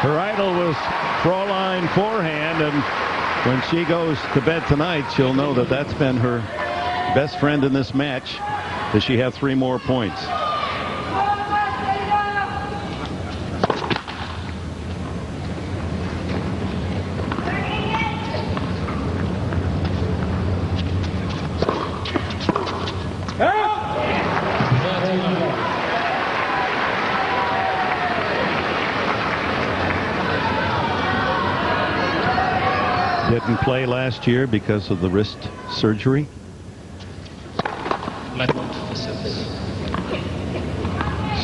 her idol was Fraulein forehand, and when she goes to bed tonight, she'll know that that's been her best friend in this match. Does she have 3 more points? Didn't play last year because of the wrist surgery.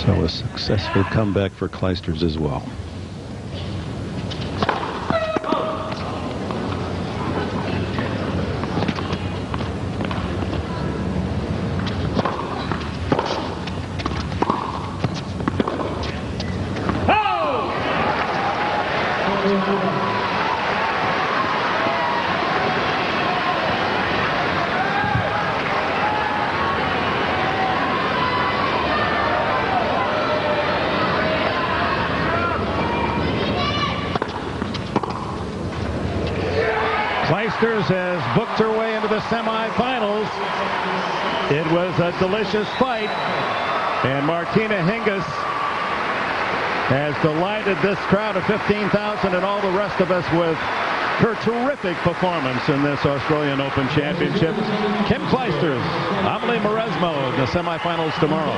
So a successful comeback for Clijsters as well. Clijsters has booked her way into the semifinals. It was a delicious fight, and Martina Hingis has delighted this crowd of 15,000 and all the rest of us with her terrific performance in this Australian Open Championship. Kim Clijsters, Amelie Mauresmo in the semifinals tomorrow.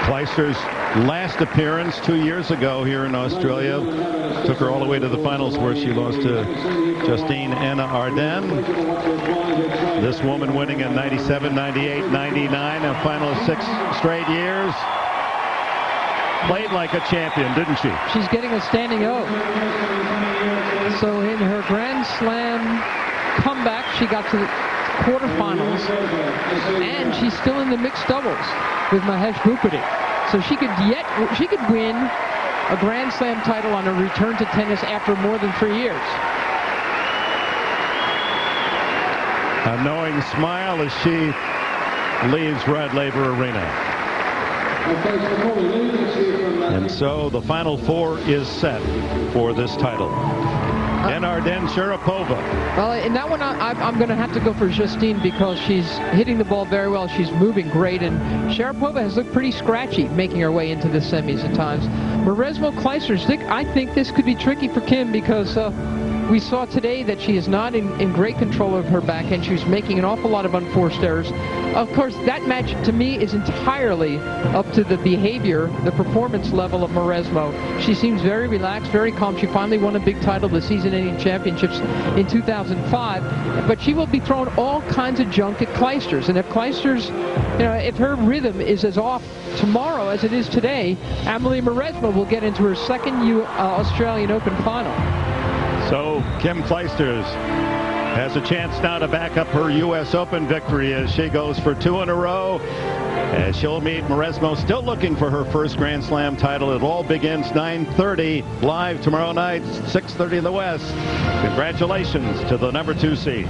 Clijsters' last appearance 2 years ago here in Australia took her all the way to the finals, where she lost to Justine Anna Arden. This woman winning in 97, 98, 99, a final of 6 straight years. Played like a champion, didn't she? She's getting a standing O. So in her Grand Slam comeback, she got to the quarterfinals, and she's still in the mixed doubles with Mahesh Bhupathi. So she could win a Grand Slam title on a return to tennis after more than 3 years. A knowing smile as she leaves Rod Laver Arena. And so the Final Four is set for this title. And Arden Sharapova. Well, in that one, I'm going to have to go for Justine because she's hitting the ball very well. She's moving great, and Sharapova has looked pretty scratchy making her way into the semis at times. Mauresmo Clijsters, I think this could be tricky for Kim because we saw today that she is not in great control of her backhand. She was making an awful lot of unforced errors. Of course, that match to me is entirely up to the behavior, the performance level of Mauresmo. She seems very relaxed, very calm. She finally won a big title, the season-ending championships in 2005. But she will be throwing all kinds of junk at Clijsters. And if Clijsters, if her rhythm is as off tomorrow as it is today, Amelie Mauresmo will get into her second Australian Open final. So Kim Clijsters has a chance now to back up her U.S. Open victory as she goes for 2 in a row. As she'll meet Mauresmo, still looking for her first Grand Slam title. It all begins 9:30 live tomorrow night, 6:30 in the West. Congratulations to the #2 seed.